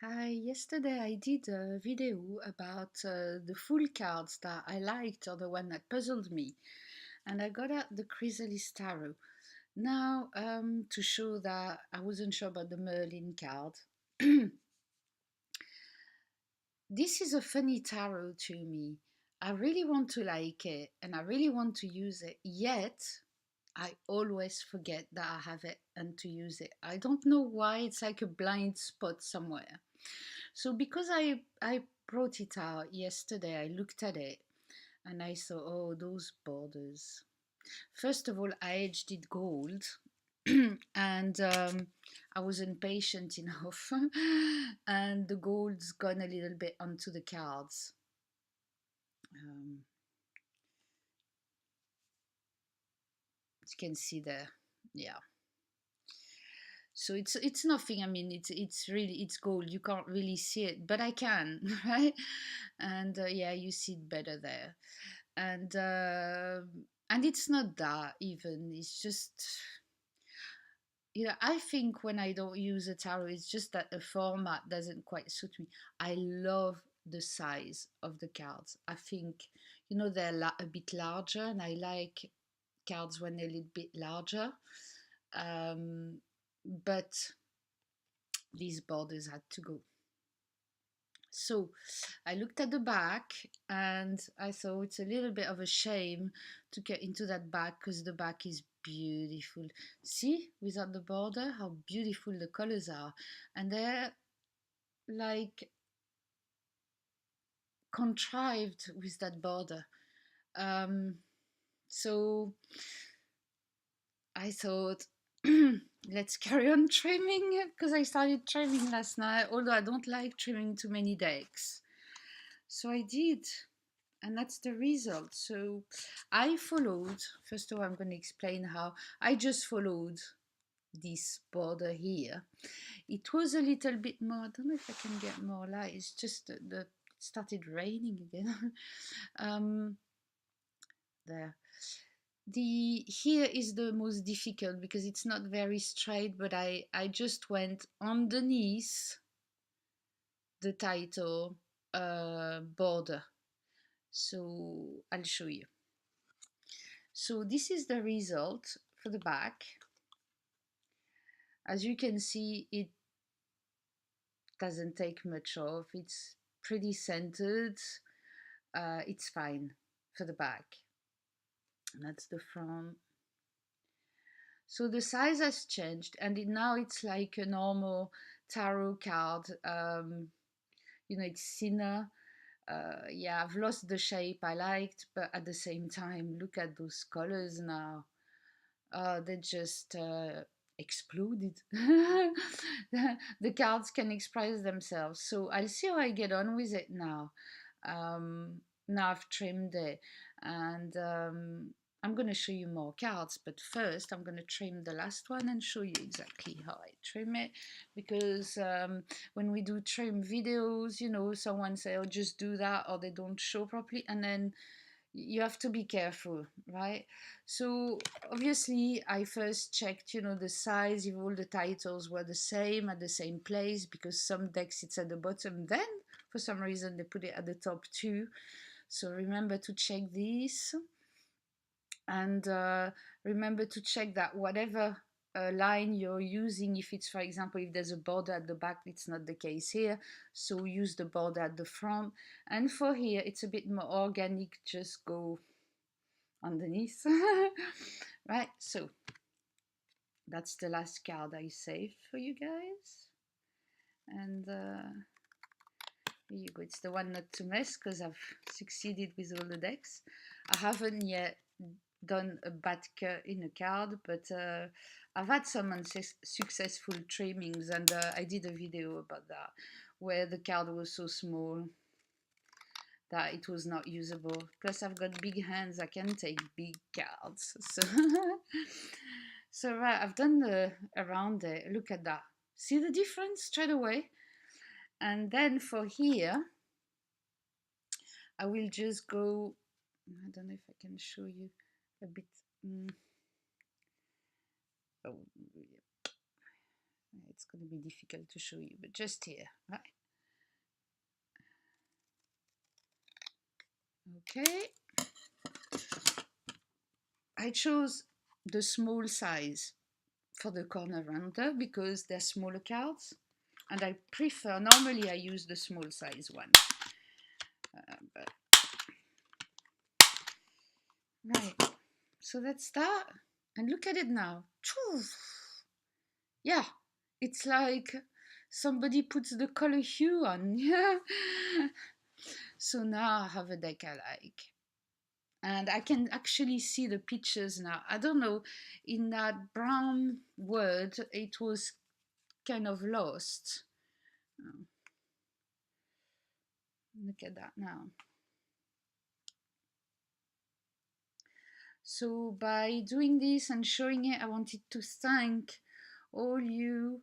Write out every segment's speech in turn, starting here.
Hi, yesterday I did a video about the full cards that I liked or the one that puzzled me, and I got out the Chrysalis tarot. Now, to show that I wasn't sure about the Merlin card. This is a funny tarot to me. I really want to like it and I really want to use it, yet I always forget that I have it and to use it. I don't know why, it's like a blind spot somewhere. So because I brought it out yesterday, I looked at it and I saw, oh, those borders. First of all, I edged it gold, and I wasn't patient enough, and the gold's gone a little bit onto the cards. Um, as you can see there, yeah. So it's nothing. I mean, it's really it's gold. You can't really see it, but I can, right? And yeah, you see it better there. And it's not that even. It's just, I think when I don't use a tarot, it's just that the format doesn't quite suit me. I love the size of the cards. I think, they're a bit larger, and I like cards when they're a little bit larger. Um, but these borders had to go. So I looked at the back and I thought it's a little bit of a shame to get into that back because the back is beautiful. See, without the border, how beautiful the colors are. And they're like contrived with that border. Um, so I thought, let's carry on trimming because I started trimming last night, although I don't like trimming too many decks. So I did, and that's the result. So I followed, first of all, I'm going to explain how I just followed this border here. It was a little bit more, I don't know if I can get more light, it's just the it started raining again. um, there. The here is the most difficult because it's not very straight, but I just went underneath the title border. So I'll show you. So this is the result for the back. As you can see, it doesn't take much off. It's pretty centered. It's fine for the back. And that's the front. So the size has changed, and now it's like a normal tarot card. It's thinner. Yeah, I've lost the shape I liked, but at the same time, look at those colors now. They just exploded. The cards can express themselves. So I'll see how I get on with it now. Now I've trimmed it, and I'm going to show you more cards, but first I'm going to trim the last one and show you exactly how I trim it, because when we do trim videos, someone say, oh, just do that, or they don't show properly, and then you have to be careful, right? So obviously I first checked, the size, if all the titles were the same at the same place, because some decks it's at the bottom, then for some reason they put it at the top too. So remember to check these, and remember to check that whatever line you're using, if it's, for example, if there's a border at the back, it's not the case here, so use the border at the front. And for here it's a bit more organic, just go underneath. Right, so that's the last card I saved for you guys, and here you go. It's the one not to mess because I've succeeded with all the decks. I haven't yet done a bad cut in a card, but I've had some unsuccessful trimmings, and I did a video about that, where the card was so small that it was not usable. Plus I've got big hands, I can take big cards. So, so right, I've done the around it. Look at that. See the difference straight away? And then for here, I will just go, I don't know if I can show you a bit. Oh, it's going to be difficult to show you, but just here, right? Okay. I chose the small size for the corner rounder because they're smaller cards, and I prefer, normally I use the small size one. But right, so let's start and look at it now. Yeah, it's like somebody puts the color hue on. Yeah. So now I have a deck I like. And I can actually see the pictures now. I don't know, in that brown word, it was kind of lost. Oh, look at that now. So by doing this and showing it, I wanted to thank all you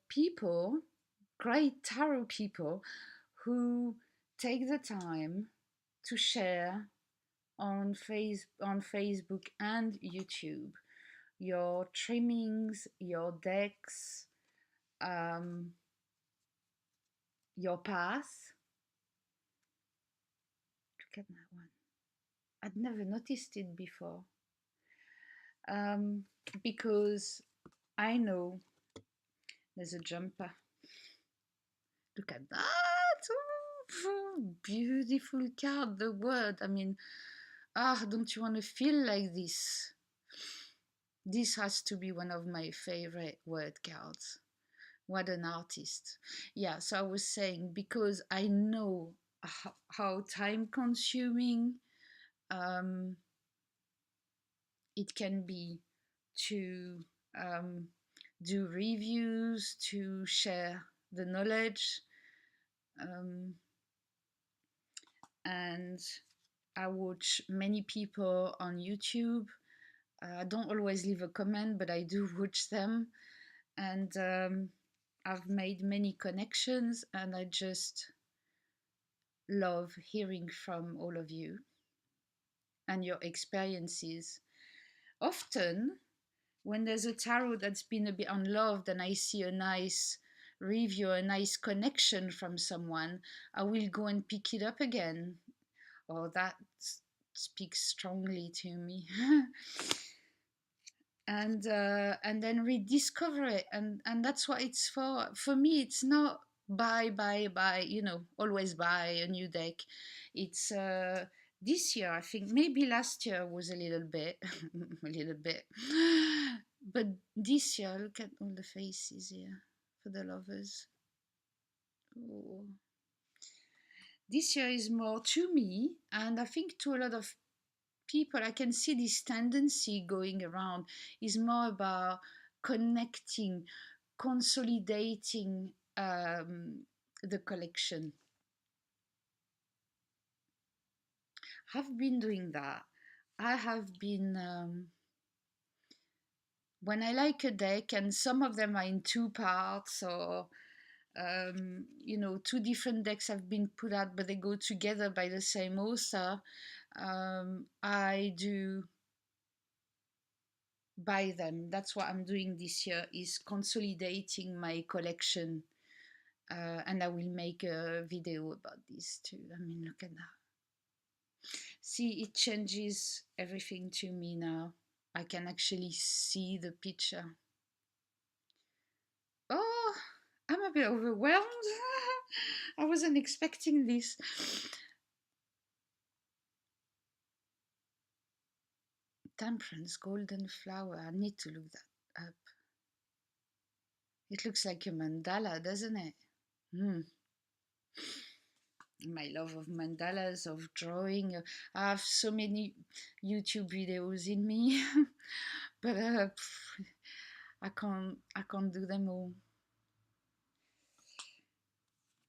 people, great tarot people, who take the time to share on Facebook and YouTube your trimmings, your decks, your path. Look at that one. I'd never noticed it before. Because I know there's a jumper. Look at that! Oh, beautiful card, the word. I mean, don't you want to feel like this? This has to be one of my favorite word cards. What an artist. Yeah, so I was saying, because I know how time consuming it can be to do reviews, to share the knowledge. And I watch many people on YouTube. I don't always leave a comment, but I do watch them. And I've made many connections, and I just love hearing from all of you and your experiences. Often, when there's a tarot that's been a bit unloved and I see a nice review, a nice connection from someone, I will go and pick it up again. Oh, that speaks strongly to me. And then rediscover it, and that's what it's for me. It's not buy, always buy a new deck. It's this year, I think, maybe last year was a little bit a little bit, but this year, look at all the faces here for the lovers. Oh. This year is more to me, and I think to a lot of people, I can see this tendency going around, is more about connecting, consolidating the collection. I've been doing that. I have been, when I like a deck, and some of them are in two parts, or two different decks have been put out, but they go together by the same author. I do buy them. That's what I'm doing this year, is consolidating my collection. And I will make a video about this too. I mean, look at that. See, it changes everything to me now. I can actually see the picture. Oh, I'm a bit overwhelmed. I wasn't expecting this. Temperance, golden flower. I need to look that up. It looks like a mandala, doesn't it? My love of mandalas, of drawing. I have so many YouTube videos in me, but I can't do them all.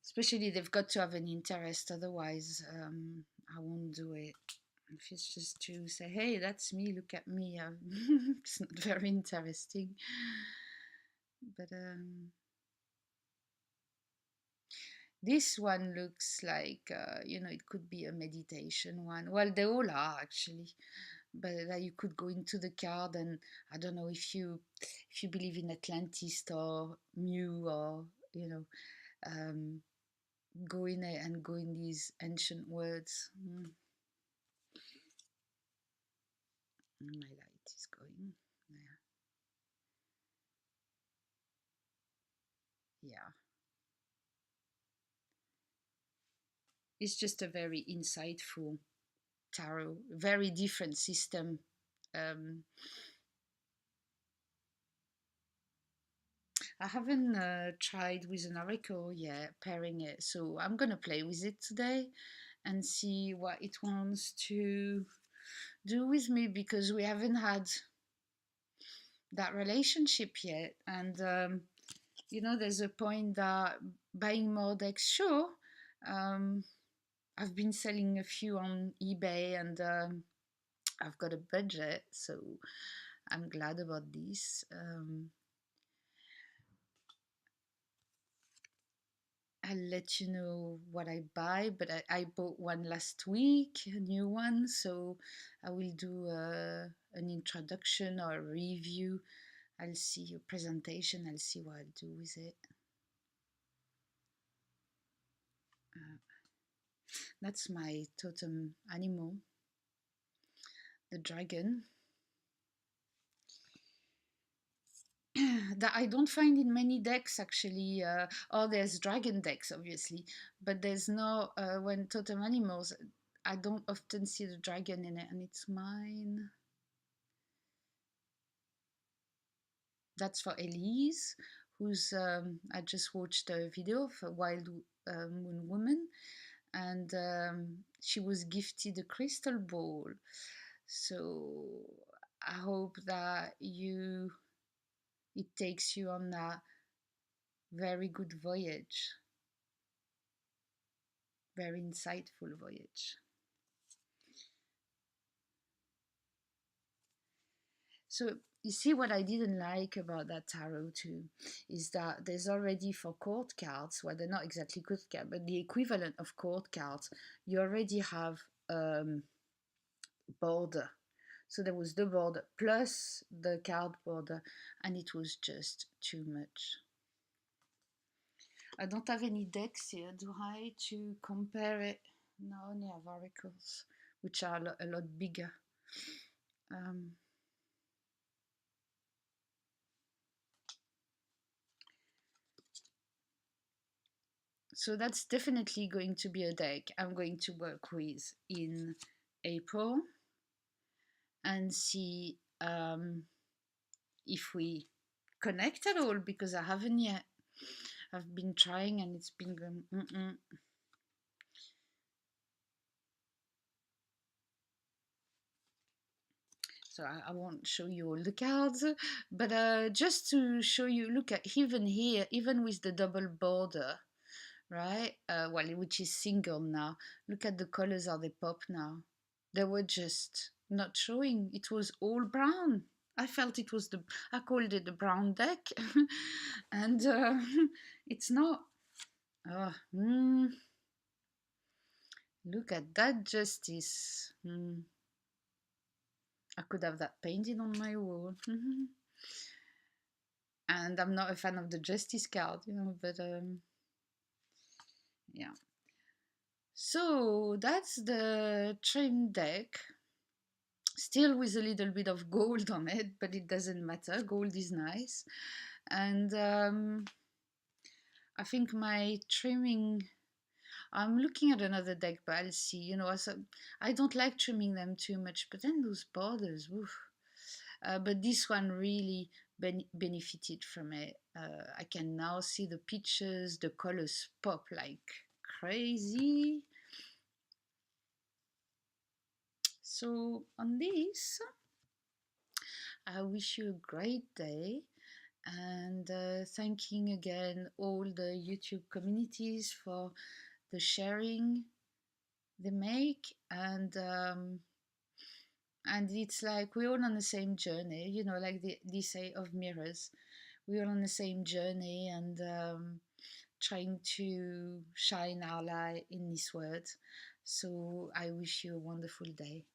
Especially they've got to have an interest, otherwise I won't do it. If it's just to say, hey, that's me, look at me, it's not very interesting. But this one looks like, it could be a meditation one. Well, they all are actually. but that you could go into the card, and I don't know if you believe in Atlantis or Mu, or you know, um, go in it and go in these ancient words. My light is going. Yeah, it's just a very insightful tarot, very different system. Um, I haven't tried with an oracle yet, pairing it, so I'm gonna play with it today and see what it wants to do with me, because we haven't had that relationship yet. And there's a point that buying more decks, sure. Um, I've been selling a few on eBay, and I've got a budget, so I'm glad about this. I'll let you know what I buy, but I bought one last week, a new one, so I will do an introduction or a review. I'll see a presentation, I'll see what I'll do with it. Uh, that's my totem animal, the dragon. That I don't find in many decks actually. There's dragon decks obviously, but there's no when totem animals. I don't often see the dragon in it, and it's mine. That's for Elise, who's I just watched a video of a Wild Moon Woman, and she was gifted a crystal ball. So I hope that it takes you on that very good voyage, very insightful voyage. So you see, what I didn't like about that tarot too is that there's already, for court cards, well, they're not exactly court cards, but the equivalent of court cards, you already have border. So there was the border plus the card border, and it was just too much. I don't have any decks here, do I, to compare it? No, I only have oracles, which are a lot bigger. Um, so that's definitely going to be a deck I'm going to work with in April, and see if we connect at all, because I haven't yet. I've been trying and it's been going. So I won't show you all the cards, but just to show you, look at even here, even with the double border, right? Well, which is single now. Look at the colors, how they pop now. They were just not showing. It was all brown. I felt it was I called it the brown deck, and it's not. Oh, look at that justice. I could have that painted on my wall. And I'm not a fan of the justice card, but yeah. So that's the trim deck, still with a little bit of gold on it, but it doesn't matter. Gold is nice. And I think my trimming, I'm looking at another deck, but I'll see. I don't like trimming them too much, but then those borders, woof. But this one really benefited from it. I can now see the pictures, the colors pop like crazy. So on this, I wish you a great day, and thanking again all the YouTube communities for the sharing they make, and it's like we're all on the same journey, like they say of mirrors. We're all on the same journey, and trying to shine our light in this world. So I wish you a wonderful day.